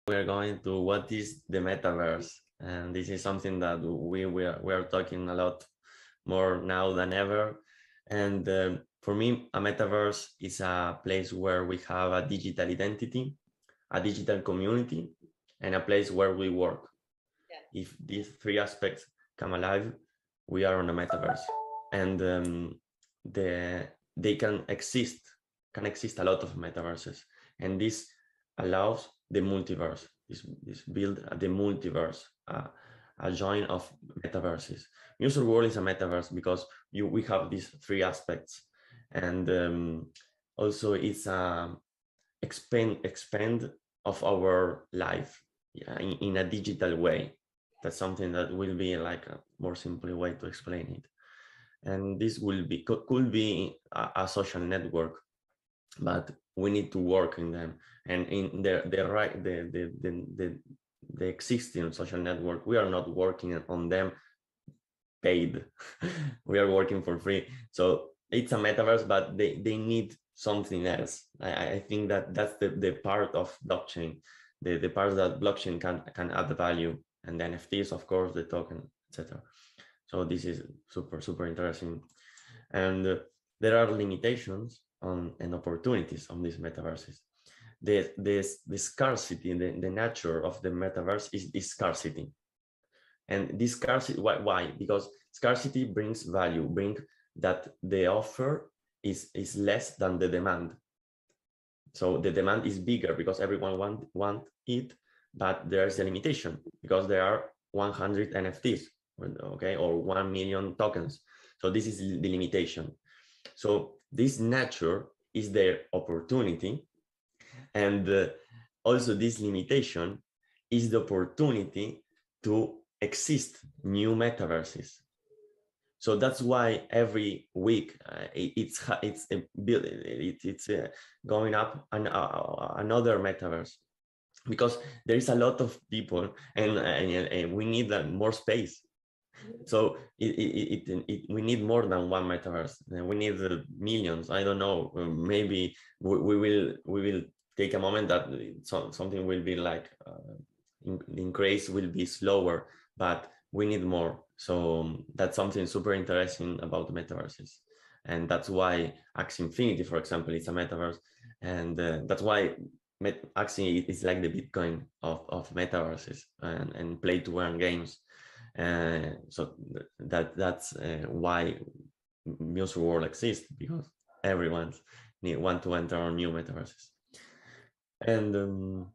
we're going to what is the metaverse, and this is something that we are talking a lot more now than ever. And for me, a metaverse is a place where we have a digital identity, a digital community, and a place where we work. Yeah. If these three aspects come alive, we are on a metaverse, and they can exist a lot of metaverses, and this allows the multiverse. This build the multiverse, a join of metaverses. Musure World is a metaverse because we have these three aspects, and also it's a expand of our life, yeah, in a digital way. That's something that will be like a more simple way to explain it. And this will be could be a social network, but we need to work in them. And in the existing social network, we are not working on them paid. We are working for free. So it's a metaverse, but they need something else. I think that's the part of blockchain, the part that blockchain can add value, and the NFTs, of course, the token, etc. So this is super interesting. And there are limitations and opportunities on these metaverses. The scarcity, the nature of the metaverse is scarcity. And this scarcity, why? Because scarcity brings value, bring that the offer is less than the demand. So the demand is bigger because everyone want it, but there's a limitation because there are 100 NFTs, okay, or 1 million tokens. So this is the limitation. So this nature is the opportunity, and also this limitation is the opportunity to exist new metaverses. So that's why every week it's going up another metaverse, because there is a lot of people, and we need more space. So we need more than one metaverse. We need millions. I don't know. Maybe we will take a moment that something will be like the increase will be slower, but we need more. So that's something super interesting about metaverses, and that's why Axie Infinity, for example, is a metaverse, and that's why Axie is like the Bitcoin of metaverses and play-to-earn games. So that's why Musure World exists, because everyone want to enter on new metaverses. And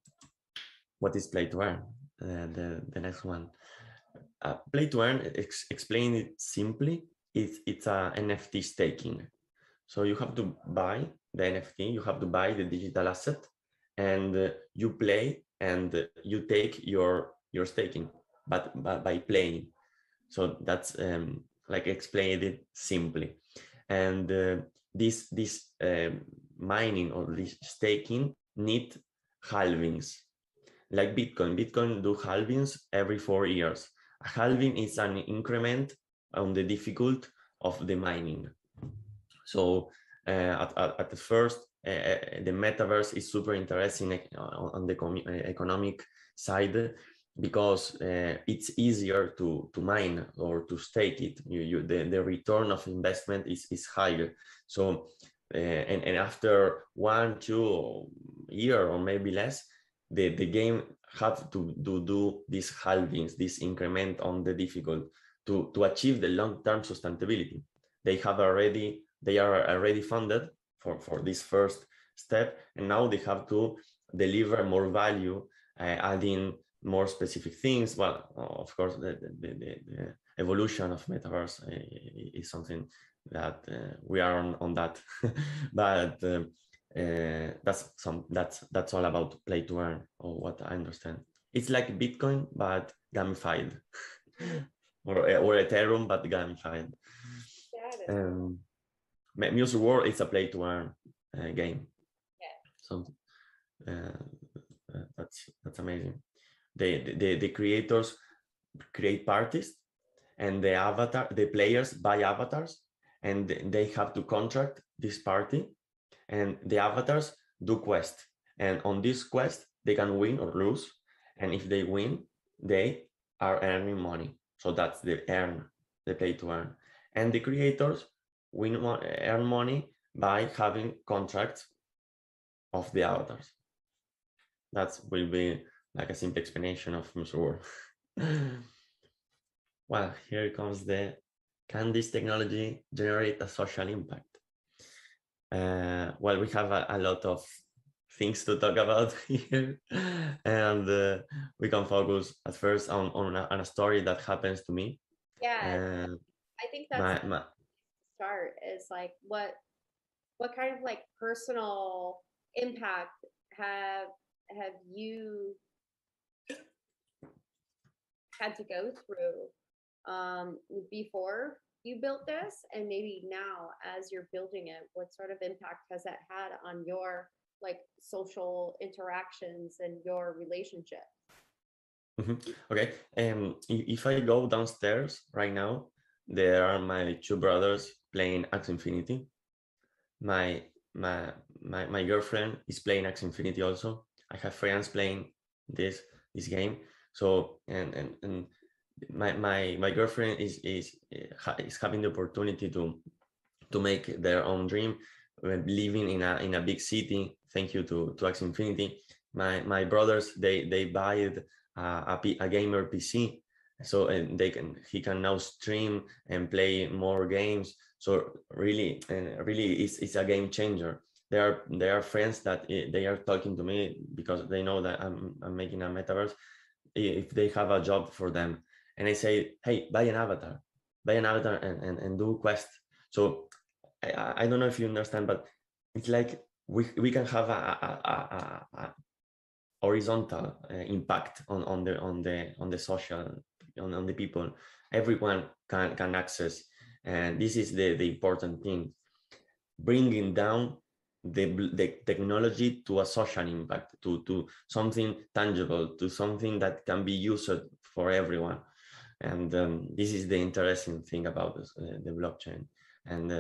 what is play-to-earn? The next one. Play-to-earn, explain it simply, it's a NFT staking. So you have to buy the NFT, you have to buy the digital asset, and you play and you take your staking, but by playing. So that's like explained it simply. And this mining or this staking need halvings. Like Bitcoin do halvings every 4 years. A halving is an increment on the difficulty of the mining. So at the first, the metaverse is super interesting on the economic side, because it's easier to mine or to stake it. The return of investment is higher. So and after 1-2 years or maybe less, the game have to do these halvings, this increment on the difficult to achieve the long-term sustainability. They are already funded for this first step, and now they have to deliver more value, adding more specific things. Well, of course, the evolution of metaverse is something that we are on that, but that's all about play to earn, or what I understand. It's like Bitcoin but gamified, or Ethereum but gamified. Musure World is a play to earn game. Yeah. So that's amazing. The creators create parties, and the players buy avatars, and they have to contract this party, and the avatars do quest, and on this quest they can win or lose, and if they win, they are earning money. So that's the play to earn. And the creators earn money by having contracts of the avatars. That will be like a simple explanation of Musure. Well, here comes can this technology generate a social impact? Well, we have a lot of things to talk about here, and we can focus at first on a story that happens to me. Yeah, I think that's My start is like what kind of like personal impact have you had to go through before you built this, and maybe now as you're building it, what sort of impact has that had on your like social interactions and your relationship? Okay, if I go downstairs right now, there are my two brothers playing Axie Infinity. My my girlfriend is playing Axie Infinity also. I have friends playing this game. So and my girlfriend is having the opportunity to make their own dream, living in a big city. Thank you to Axie Infinity. My brothers they buy a gamer PC, so and he can now stream and play more games. So really really it's a game changer. There are friends that they are talking to me because they know that I'm making a metaverse. If they have a job for them, and I say, hey, buy an avatar, and do quest. So I don't know if you understand, but it's like we can have a horizontal impact on the social, on the people. Everyone can access, and this is the important thing, bringing down the technology to a social impact, to something tangible, to something that can be used for everyone. And this is the interesting thing about the blockchain and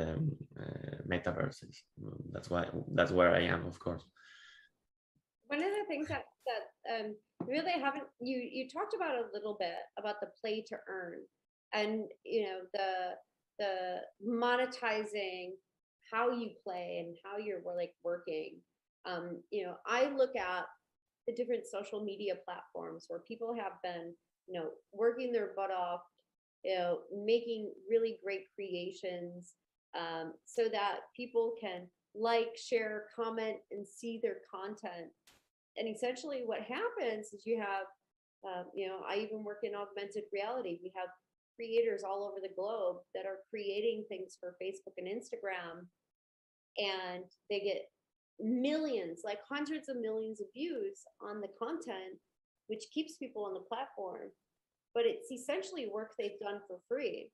metaverses. That's where I am, of course. One of the things that really haven't you talked about a little bit about the play to earn, and you know the monetizing how you play and how you're like working. You know, I look at the different social media platforms where people have been, you know, working their butt off, you know, making really great creations, so that people can like, share, comment, and see their content. And essentially what happens is you have, you know, I even work in augmented reality. We have creators all over the globe that are creating things for Facebook and Instagram, and they get millions, like hundreds of millions of views on the content, which keeps people on the platform. But it's essentially work they've done for free.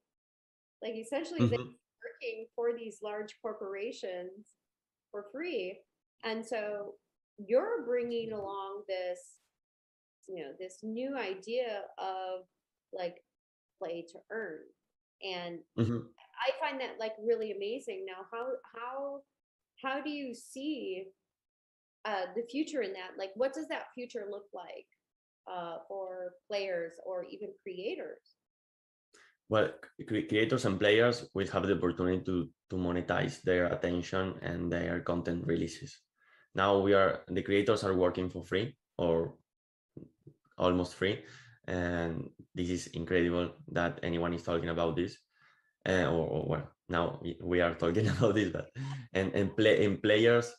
Like essentially they're Mhm. working for these large corporations for free. And so you're bringing along this, you know, this new idea of like play to earn. And Mhm. I find that like really amazing. Now, how do you see the future in that? Like, what does that future look like for players or even creators? Well, creators and players will have the opportunity to monetize their attention and their content releases. Now the creators are working for free or almost free, and this is incredible that anyone is talking about this. Or well, now we are talking about this, but and players,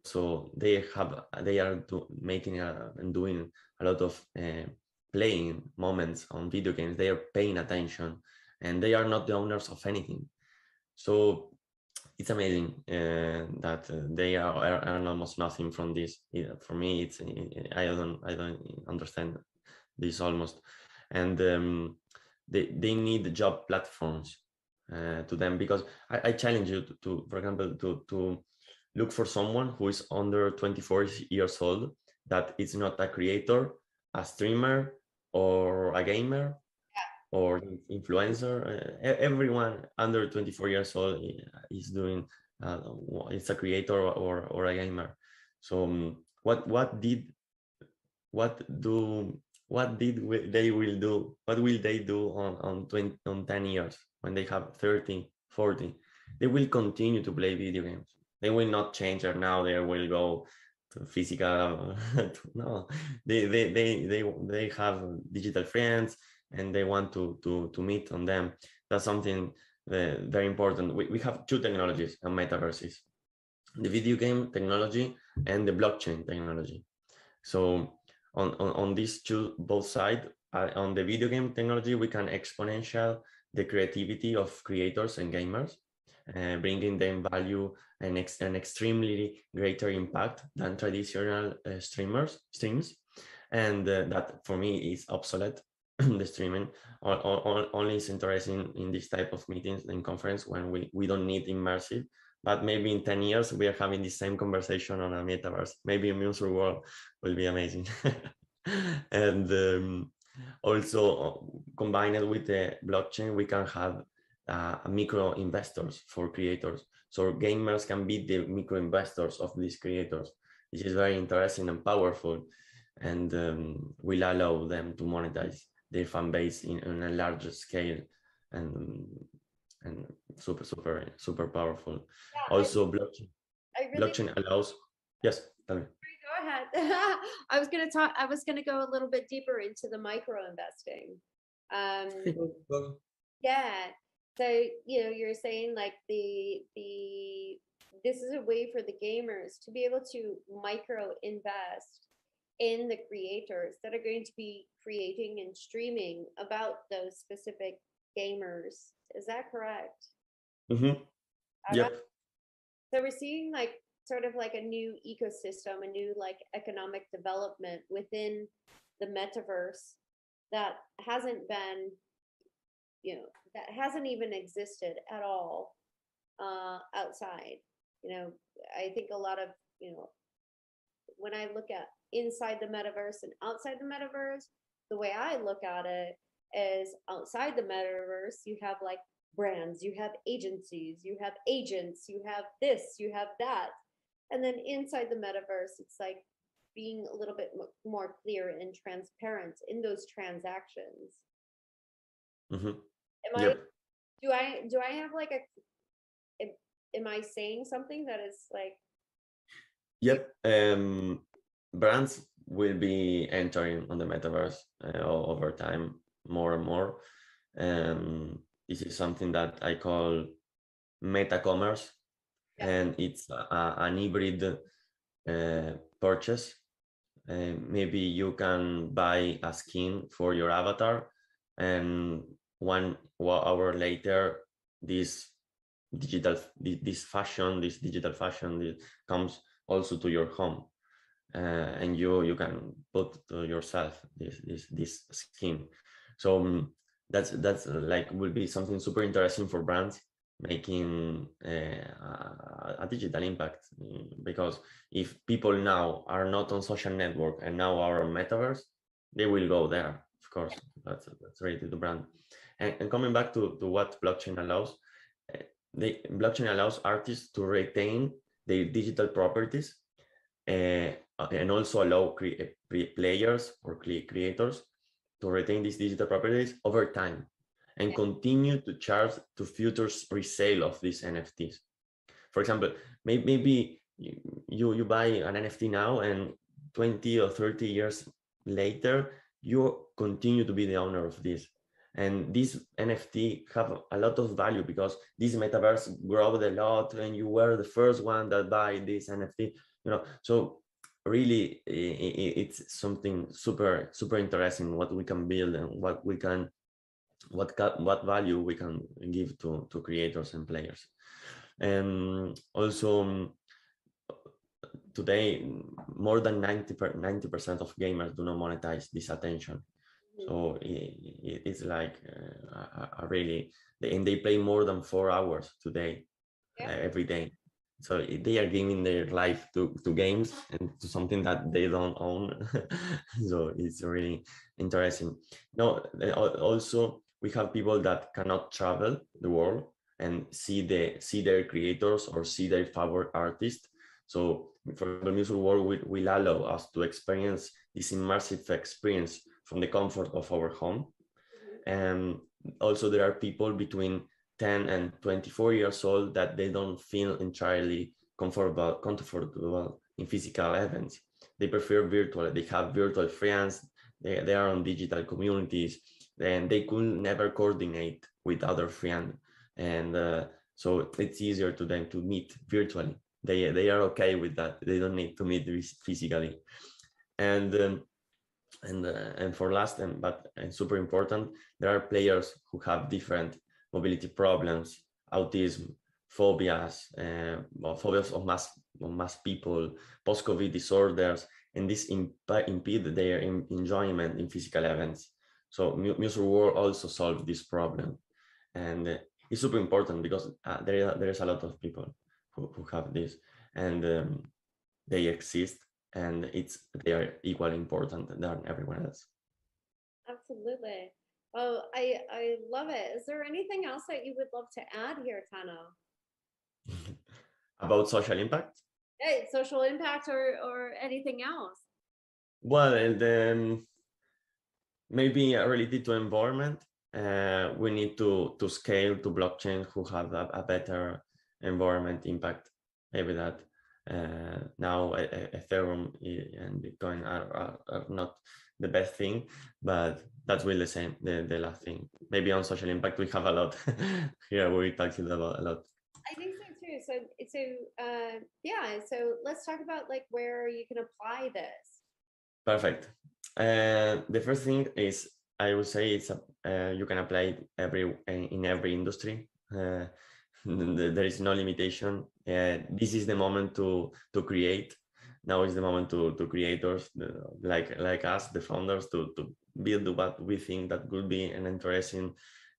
so they are making and doing a lot of playing moments on video games. They are paying attention, and they are not the owners of anything. So it's amazing that they earn almost nothing from this. For me, it's I don't understand this almost, and they need job platforms to them, because I challenge you for example, to look for someone who is under 24 years old, that is not a creator, a streamer, or a gamer, or influencer. Everyone under 24 years old is doing it's a creator or a gamer. So what did what will they do on 10 years when they have 30, 40? They will continue to play video games. They will not change, or now they will go to physical. No, they have digital friends, and they want to meet on them. That's something very important. We have two technologies and metaverses: the video game technology and the blockchain technology. So on these two, both sides, on the video game technology, we can exponential the creativity of creators and gamers, bringing them value and an extremely greater impact than traditional streams. And that for me is obsolete. The streaming only is interesting in this type of meetings and conference when we don't need immersive. But maybe in 10 years, we are having the same conversation on a metaverse. Maybe a Musure World will be amazing. And also combined with the blockchain, we can have micro investors for creators. So gamers can be the micro investors of these creators, which is very interesting and powerful, and will allow them to monetize their fan base in a larger scale, and super powerful. Yeah, Also, I really blockchain allows. Yes, tell me. go ahead. I was gonna go a little bit deeper into the micro investing. Yeah. So, you're saying like this is a way for the gamers to be able to micro invest in the creators that are going to be creating and streaming about those specific gamers. Is that correct? Mm-hmm. Yep. So we're seeing like sort of like a new ecosystem, a new like economic development within the metaverse that hasn't been, that hasn't even existed at all outside. I think a lot of, when I look at inside the metaverse and outside the metaverse, the way I look at it is outside the metaverse, you have like brands, you have agencies, you have agents, you have this, you have that. And then inside the metaverse, it's like being a little bit more clear and transparent in those transactions. Mm-hmm. Yep. Do I have like am I saying something that is like? Yep. Brands will be entering on the metaverse over time, more and more. This is something that I call Metacommerce, and it's an hybrid purchase. Maybe you can buy a skin for your avatar, and 1 hour later, this digital fashion comes also to your home, and you can put to yourself this skin. So that's like will be something super interesting for brands, making a digital impact, because if people now are not on social network and now are on metaverse, they will go there, of course. That's related to brand. And coming back to what blockchain allows, blockchain allows artists to retain their digital properties, and also allow players or creators to retain these digital properties over time, and continue to charge to future resale of these NFTs. For example, maybe you buy an NFT now, and 20 or 30 years later, you continue to be the owner of this. And these NFT have a lot of value because this metaverse grew a lot, and you were the first one that buy this NFT. So really, it's something super interesting what we can build, and what value we can give to creators and players. And also, today, more than 90% of gamers do not monetize this attention. So it's like really, and they play more than 4 hours today, every day. So they are giving their life to games and to something that they don't own. So it's really interesting. No, also we have people that cannot travel the world and see their creators or see their favorite artist. So for example, Musure World will allow us to experience this immersive experience from the comfort of our home. And also there are people between 10 and 24 years old that they don't feel entirely comfortable in physical events. They prefer virtual, they have virtual friends, they are on digital communities, and they could never coordinate with other friends. And so it's easier to them to meet virtually. They are okay with that. They don't need to meet physically. And and for last and super important, there are players who have different mobility problems, autism, phobias, phobias of mass people, post-COVID disorders, and this impede their enjoyment in physical events. So Musure World also solves this problem, and it's super important because there is a lot of people who have this, and they exist, and they are equally important than everyone else. Absolutely. Oh, I love it. Is there anything else that you would love to add here, Tano? About social impact? Hey, social impact or anything else? Well, and maybe related to environment, we need to scale to blockchain who have a better environment impact. Maybe that now Ethereum and Bitcoin are not the best thing, but that's really the same, the last thing. Maybe on social impact we have a lot. Here we talked about a lot. I think so too. Yeah. So let's talk about like where you can apply this. Perfect. The first thing is I would say it's you can apply it in every industry. There is no limitation. This is the moment to create. Now is the moment to creators like us, the founders, to build what we think that could be an interesting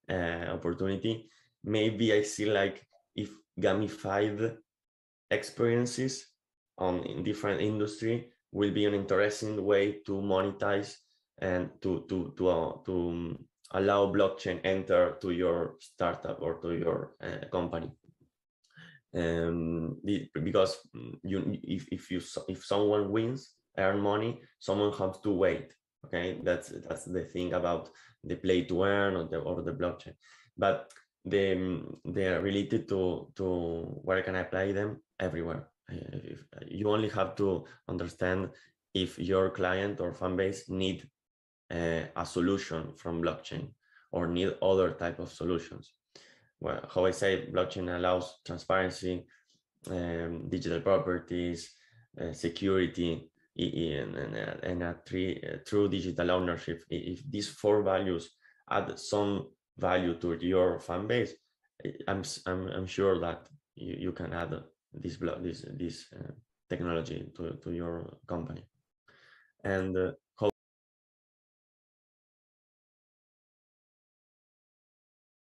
opportunity. Maybe I see like if gamified experiences in different industry will be an interesting way to monetize and to allow blockchain enter to your startup or to your company. Because if someone wins, earn money, someone has to wait. Okay, that's the thing about the play to earn or the blockchain. But they are related to where can I apply them everywhere. If you only have to understand if your client or fan base need a solution from blockchain or need other type of solutions. Well, how I say, blockchain allows transparency, digital properties, security, and a true digital ownership. If these four values add some value to your fan base, I'm sure that you can add this technology to your company. And